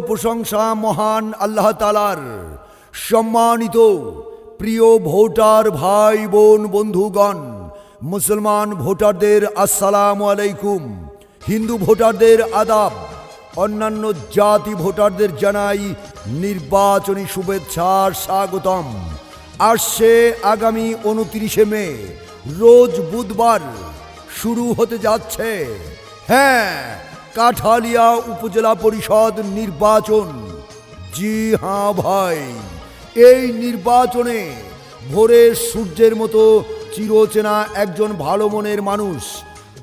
প্রশংসা মহান আল্লাহ তাআলার। সম্মানিত প্রিয় ভোটার ভাই বোন বন্ধুগণ, মুসলমান ভোটারদের আসসালামু আলাইকুম, হিন্দু ভোটারদের আদাব, অন্যান্য জাতি ভোটারদের জানাই নির্বাচনী শুভেচ্ছার স্বাগতম। আসছে আগামী 29শে মে রোজ বুধবার শুরু হতে যাচ্ছে কাঠালিয়া উপজেলা পরিষদ নির্বাচন। জি হ্যাঁ ভাই, এই নির্বাচনে ভোরের সূর্যের মতো চিরচেনা একজন ভালো মনের মানুষ,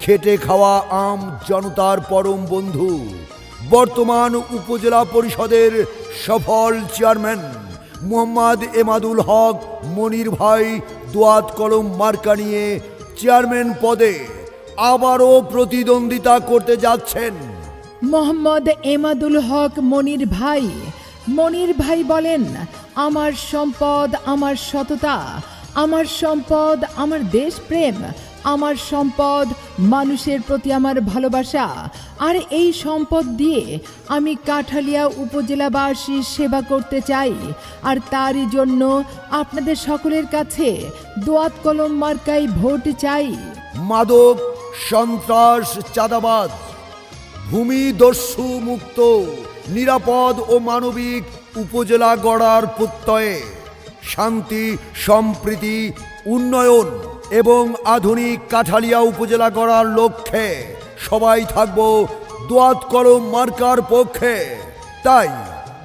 খেটে খাওয়া আম জনতার পরম বন্ধু, বর্তমান উপজেলা পরিষদের সফল চেয়ারম্যান মোহাম্মদ এমাদুল হক মনির ভাই দোয়াত কলম মার্কা নিয়ে চেয়ারম্যান পদে আবারও প্রতিদ্বন্দ্বিতা করতে যাচ্ছেন। মোহাম্মদ এমাদুল হক মনির ভাই বলেন, আমার সম্পদ আমার সততা, আমার সম্পদ আমার দেশপ্রেম, আমার সম্পদ মানুষের প্রতি আমার ভালোবাসা, আর এই সম্পদ দিয়ে আমি কাঠালিয়া উপজেলাবাসীর সেবা করতে চাই। আর তারই জন্য আপনাদের সকলের কাছে দোয়াত কলম মার্কায় ভোট চাই। মাদক, সন্ত্রাস, চাঁদাবাদ, ভূমিদস্যু মুক্ত, নিরাপদ ও মানবিক উপজেলা গড়ার প্রত্যয়ে শান্তি, সম্প্রীতি, উন্নয়ন এবং আধুনিক কাঠালিয়া উপজেলা গড়ার লক্ষ্যে সবাই থাকব দোয়াত কলম মার্কার পক্ষে। তাই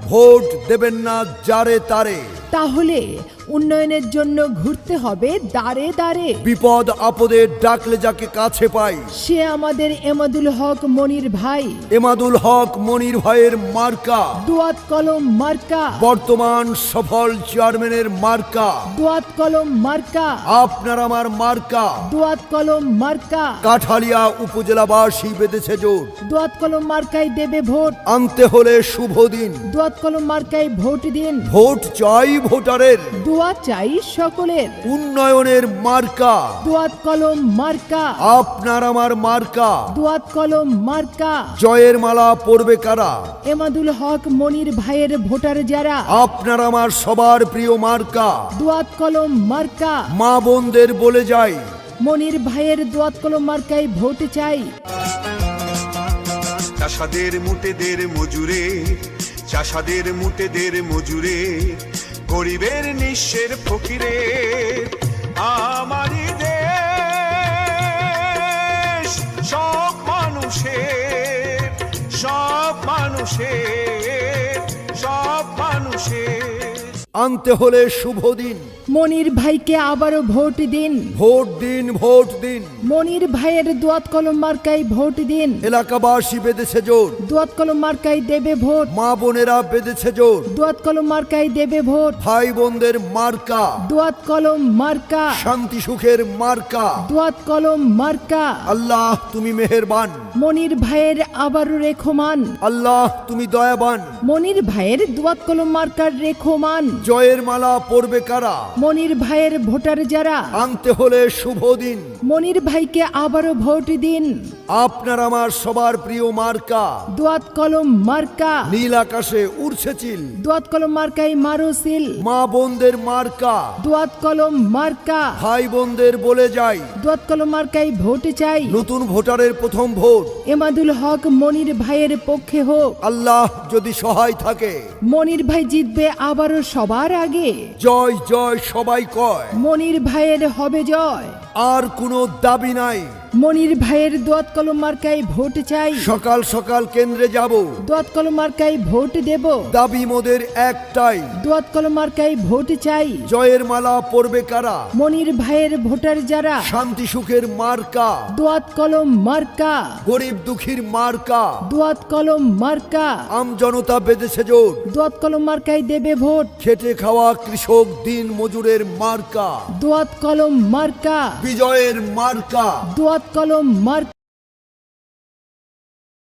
ভোট দেবেন না যারে তারে। তাহলে উন্নয়নের জন্য ঘুরতে হবে দাঁড়ে দাঁড়ে। বিপদ আপদে ডাকলে যাকে কাছে পাই, সে আমাদের এমাদুল হক মনির ভাই। এমাদুল হক মনির ভাইয়ের মার্কা দোয়াত কলম মার্কা, বর্তমান সফল চেয়ারম্যানের মার্কা দোয়াত কলম মার্কা, আপনার আমার মার্কা। দোয়াত কলম মার্কা। কাঠালিয়া উপজেলাবাসী বেঁধেছে জোট, দোয়াত কলম মার্কায় দেবে ভোট। আনতে হলে শুভ দিন, দোয়াত কলম মার্কায় ভোট দিন। ভোট চাই ভোটারের, দোয়া চাই সকলের। উন্নয়নের মার্কা দোয়াত কলম মার্কা, আপনার আমার মার্কা। দোয়াত কলম মার্কা। জয়ের মালা পরবে কারা? এমাদুল হক মনির ভাইয়ের ভোটার যারা, আপনার আমার সবার প্রিয় মার্কা। দোয়াত কলম মার্কা। মা বোনদের বলে যাই, মনির ভাইয়ের দোয়াত কলম মার্কায় ভোট চাই। চাষাদের মুটেদের মজুরে, চাষাদের মুটেদের মজুরে, গরিবের নিঃস্বের ফকিরে, আমারই দেশ সব মানুষের, সব মানুষের, সব মানুষের। আনতে হলে শুভ দিন, মনির ভাইকে আবারও ভোট দিন। ভোট দিন, ভোট দিন। মনির ভাইয়ের দোয়াত কলম মার্কায় ভোট দিন। এলাকাবাসী বেঁধেছে জোট, দোয়াত কলম মার্কায় দেবে ভোট। মা বোনেরা বেঁধেছে জোট, দোয়াত কলম মার্কায় দেবে ভোট। ভাই বোনদের মার্কা দোয়াত কলম মার্কা, শান্তি সুখের মার্কা। দোয়াত কলম মার্কা। আল্লাহ তুমি মেহেরবান, মনির ভাইয়ের আবারও রেখমান। আল্লাহ তুমি দয়াবান। মনির ভাইয়ের দোয়াত কলম মার্কার রেখমান। জয়ের মালা পরবে কারা? মনির ভাইয়ের ভোটার যারা, আনতে হলে শুভ দিন, মনির ভাইকে আবারও ভোট দিন। আপনার আমার সবার প্রিয় মার্কা দোয়াত কলম মার্কা। নীল আকাশে উড়ছে চিল, দোয়াত কলম মার্কায় মারো সিল। মা বোনদের মার্কা, দোয়াত কলম মার্কা। ভাই বোনদের বলে যাই, দোয়াত কলম মার্কায় ভোট চাই। নতুন ভোটারের প্রথম ভোট এমাদুল হক মনির ভাইয়ের পক্ষে হোক। আল্লাহ যদি সহায় থাকে, মনির ভাই জিতবে আবারও সবার আগে। জয় জয় সবাই কয়, মনির ভাইয়ের হবে জয়। আর কোনো দাবি নাই। মনির ভাইয়ের দোয়াত কলম মার্কায় ভোট চাই। সকাল সকাল কেন্দ্রে যাব, দোয়াত কলম মার্কায় ভোট দেব। দাবি মোদের একটাই, দোয়াত কলম মার্কায় ভোট চাই। জয়ের মালা পরবে কারা? মনির ভাইয়ের ভোটার যারা, শান্তি সুখের মার্কা, দোয়াত কলম মার্কা। গরিব দুঃখীর মার্কা, দোয়াত কলম মার্কা। আম জনতা বেঁধেছে জোট, দোয়াত কলম মার্কায় দেবে ভোট। খেটে খাওয়া কৃষক দিন মজুরের মার্কা, দোয়াত কলম মার্কা। বিজয়ের মার্কা। দোয়াত কলম মার্কা।